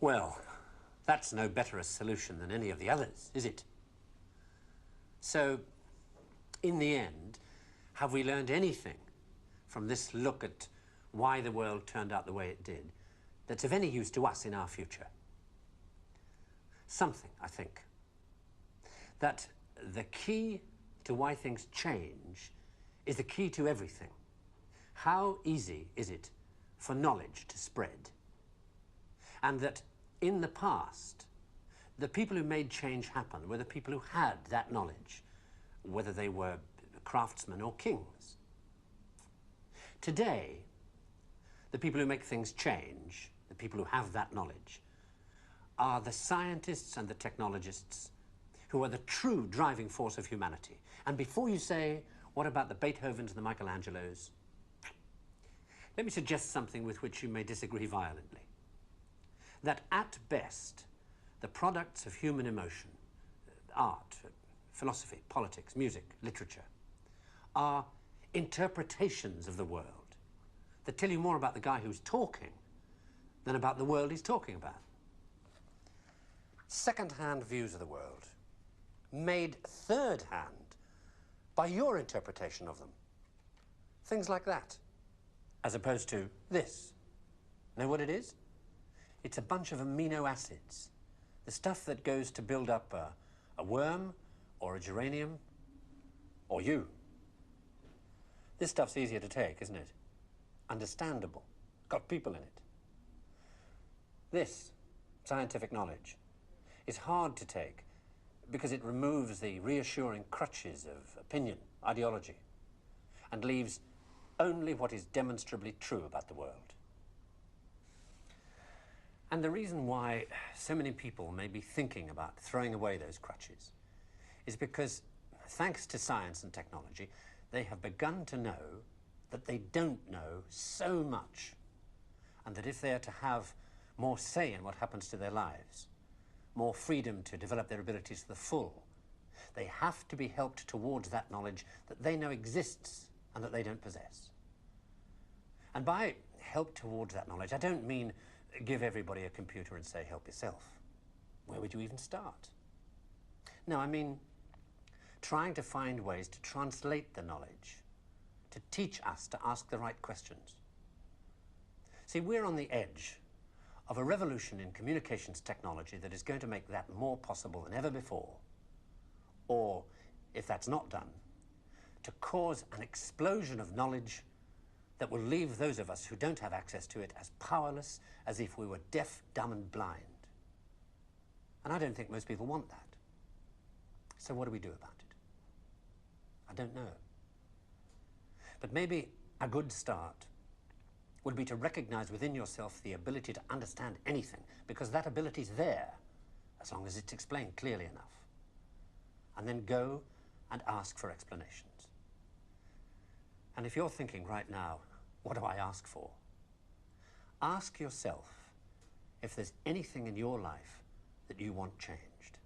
Well, that's no better a solution than any of the others, is it? So, in the end, have we learned anything from this look at why the world turned out the way it did that's of any use to us in our future? Something, I think. That the key to why things change is the key to everything. How easy is it for knowledge to spread? And that in the past, the people who made change happen were the people who had that knowledge, whether they were craftsmen or kings. Today, the people who make things change, the people who have that knowledge, are the scientists and the technologists who are the true driving force of humanity. And before you say, what about the Beethovens and the Michelangelos? Let me suggest something with which you may disagree violently. That at best, the products of human emotion, art, philosophy, politics, music, literature, are interpretations of the world that tell you more about the guy who's talking than about the world he's talking about. Second-hand views of the world, made third-hand by your interpretation of them. Things like that, as opposed to this. Know what it is? It's a bunch of amino acids, the stuff that goes to build up a worm or a geranium or you. This stuff's easier to take, isn't it? Understandable. Got people in it. This scientific knowledge is hard to take because it removes the reassuring crutches of opinion, ideology, and leaves only what is demonstrably true about the world. And the reason why so many people may be thinking about throwing away those crutches is because, thanks to science and technology, they have begun to know that they don't know so much, and that if they are to have more say in what happens to their lives, more freedom to develop their abilities to the full, they have to be helped towards that knowledge that they know exists and that they don't possess. And by help towards that knowledge, I don't mean give everybody a computer and say, help yourself. Where would you even start? No, I mean trying to find ways to translate the knowledge, to teach us to ask the right questions. See, we're on the edge of a revolution in communications technology that is going to make that more possible than ever before. Or, if that's not done, to cause an explosion of knowledge that will leave those of us who don't have access to it as powerless as if we were deaf, dumb, and blind. And I don't think most people want that. So what do we do about it? I don't know. But maybe a good start would be to recognize within yourself the ability to understand anything, because that ability is there, as long as it's explained clearly enough. And then go and ask for explanations. And if you're thinking right now, what do I ask for? Ask yourself if there's anything in your life that you want changed.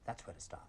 That's where to start.